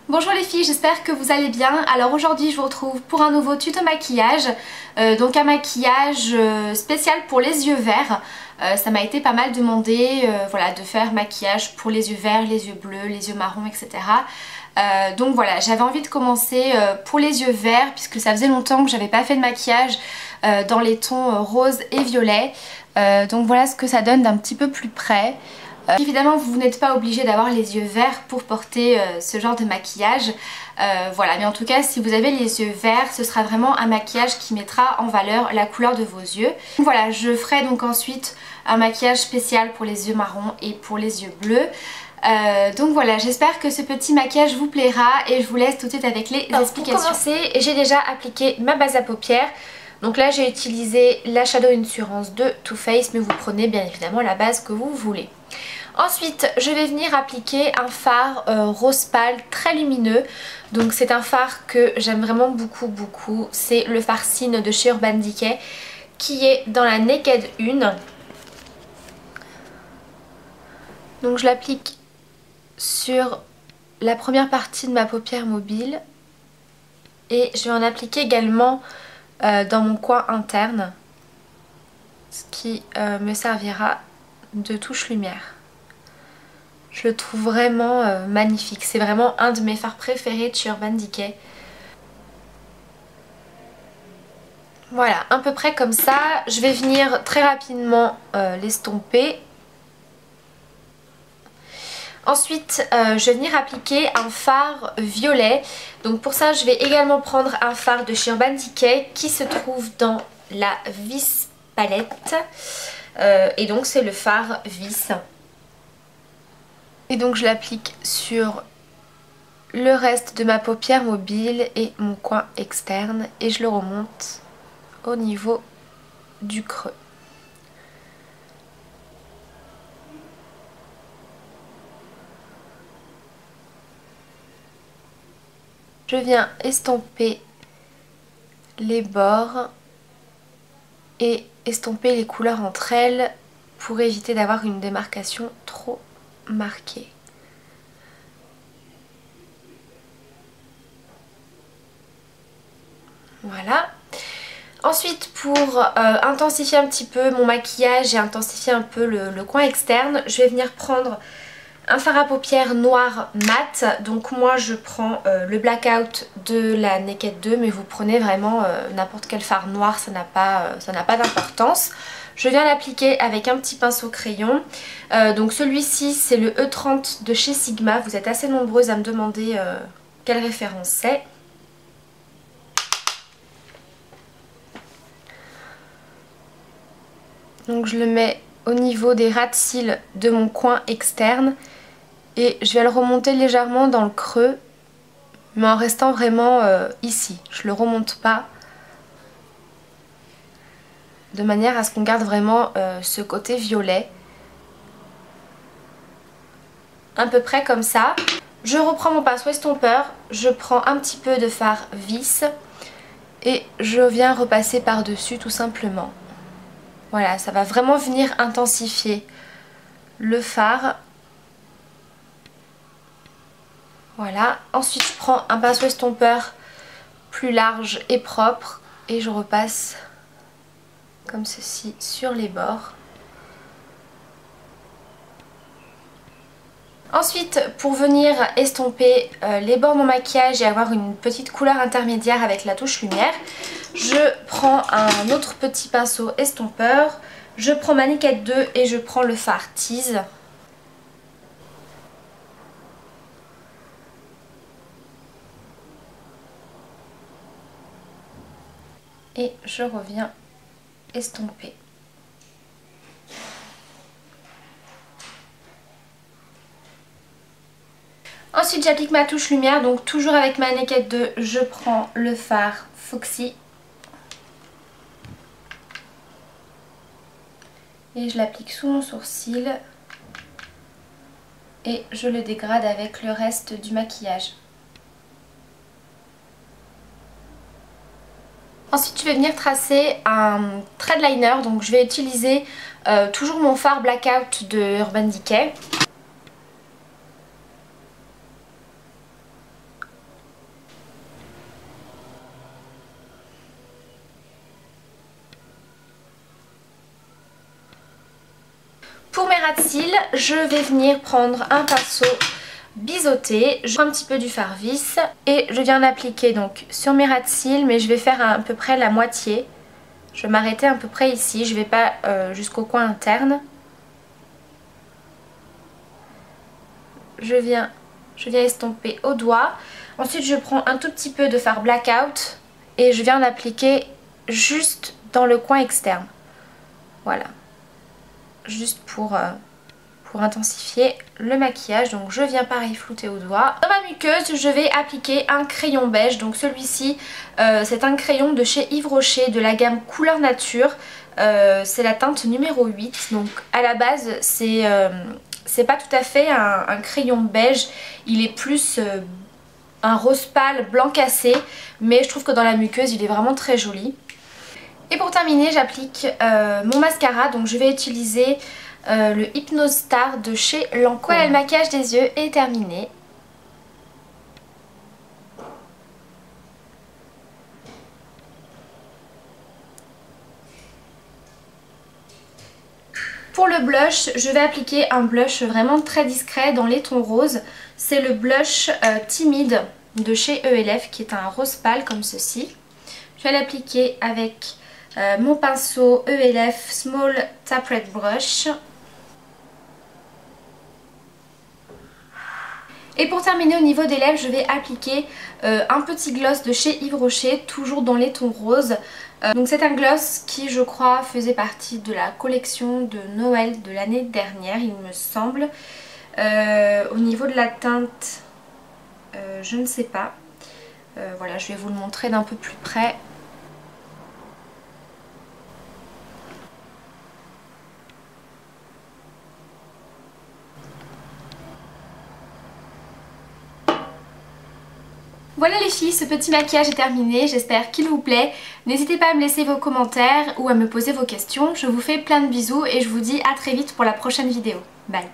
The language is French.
Bonjour les filles, j'espère que vous allez bien. Alors aujourd'hui je vous retrouve pour un nouveau tuto maquillage, donc un maquillage spécial pour les yeux verts. Ça m'a été pas mal demandé voilà, de faire maquillage pour les yeux verts, les yeux bleus, les yeux marrons, etc. Donc voilà, j'avais envie de commencer pour les yeux verts puisque ça faisait longtemps que j'avais pas fait de maquillage dans les tons rose et violet. Donc voilà ce que ça donne d'un petit peu plus près. Évidemment vous n'êtes pas obligé d'avoir les yeux verts pour porter ce genre de maquillage, voilà, mais en tout cas si vous avez les yeux verts ce sera vraiment un maquillage qui mettra en valeur la couleur de vos yeux. Voilà, je ferai donc ensuite un maquillage spécial pour les yeux marrons et pour les yeux bleus. Donc voilà, j'espère que ce petit maquillage vous plaira et je vous laisse tout de suite avec les explications. Pour commencer, j'ai déjà appliqué ma base à paupières. Donc là j'ai utilisé la Shadow Insurance de Too Faced, mais vous prenez bien évidemment la base que vous voulez. Ensuite je vais venir appliquer un fard rose pâle très lumineux. Donc c'est un fard que j'aime vraiment beaucoup. C'est le fard Cine de chez Urban Decay qui est dans la Naked 1. Donc je l'applique sur la première partie de ma paupière mobile. Et je vais en appliquer également dans mon coin interne. Ce qui me servira de touche lumière. Je le trouve vraiment magnifique. C'est vraiment un de mes fards préférés de chez Urban Decay. Voilà, à peu près comme ça. Je vais venir très rapidement l'estomper. Ensuite, je vais venir appliquer un fard violet. Donc pour ça, je vais également prendre un fard de chez Urban Decay qui se trouve dans la Vis palette. Et donc c'est le fard Vis. Et donc je l'applique sur le reste de ma paupière mobile et mon coin externe et je le remonte au niveau du creux. Je viens estomper les bords et estomper les couleurs entre elles pour éviter d'avoir une démarcation trop marquée. Voilà. Ensuite pour intensifier un petit peu mon maquillage et intensifier un peu le coin externe, je vais venir prendre un fard à paupières noir mat. Donc moi je prends le Blackout de la Naked 2, mais vous prenez vraiment n'importe quel fard noir, ça n'a pas d'importance. Je viens l'appliquer avec un petit pinceau crayon. Donc celui-ci c'est le E30 de chez Sigma. Vous êtes assez nombreuses à me demander quelle référence c'est. Donc je le mets au niveau des ras de cils de mon coin externe. Et je vais le remonter légèrement dans le creux, mais en restant vraiment ici. Je le remonte pas, de manière à ce qu'on garde vraiment ce côté violet. À peu près comme ça. Je reprends mon pinceau estompeur, je prends un petit peu de fard Vis et je viens repasser par-dessus tout simplement. Voilà, ça va vraiment venir intensifier le fard. Voilà, ensuite je prends un pinceau estompeur plus large et propre et je repasse comme ceci sur les bords. Ensuite, pour venir estomper les bords de mon maquillage et avoir une petite couleur intermédiaire avec la touche lumière, je prends un autre petit pinceau estompeur, je prends ma Naked 2 et je prends le fard Tease. Et je reviens estomper. Ensuite j'applique ma touche lumière, donc toujours avec ma Naked 2, je prends le fard Foxy. Et je l'applique sous mon sourcil. Et je le dégrade avec le reste du maquillage. Ensuite je vais venir tracer un thread liner, donc je vais utiliser toujours mon fard Blackout de Urban Decay. Pour mes ras de cils, je vais venir prendre un pinceau biseauté. Je prends un petit peu du fard vis et je viens l'appliquer donc sur mes ras de cils, mais je vais faire à peu près la moitié. Je vais m'arrêter à peu près ici, je ne vais pas jusqu'au coin interne. Je viens estomper au doigt. Ensuite je prends un tout petit peu de fard blackout et je viens l'appliquer juste dans le coin externe. Voilà. Juste pour intensifier le maquillage. Donc je viens pareil flouter au doigt. Dans ma muqueuse je vais appliquer un crayon beige. Donc celui-ci c'est un crayon de chez Yves Rocher de la gamme Couleur Nature. C'est la teinte numéro 8. Donc à la base c'est pas tout à fait un crayon beige. Il est plus un rose pâle blanc cassé. Mais je trouve que dans la muqueuse il est vraiment très joli. Et pour terminer j'applique mon mascara. Donc je vais utiliser le Hypnose Star de chez Lancôme. Voilà, le maquillage des yeux est terminé. Pour le blush, je vais appliquer un blush vraiment très discret dans les tons roses. C'est le blush Timide de chez ELF qui est un rose pâle comme ceci. Je vais l'appliquer avec mon pinceau ELF Small Tapered Brush. Et pour terminer au niveau des lèvres, je vais appliquer un petit gloss de chez Yves Rocher, toujours dans les tons roses. Donc c'est un gloss qui je crois faisait partie de la collection de Noël de l'année dernière, il me semble. Au niveau de la teinte, je ne sais pas. Voilà, je vais vous le montrer d'un peu plus près. Voilà les filles, ce petit maquillage est terminé, j'espère qu'il vous plaît. N'hésitez pas à me laisser vos commentaires ou à me poser vos questions. Je vous fais plein de bisous et je vous dis à très vite pour la prochaine vidéo. Bye!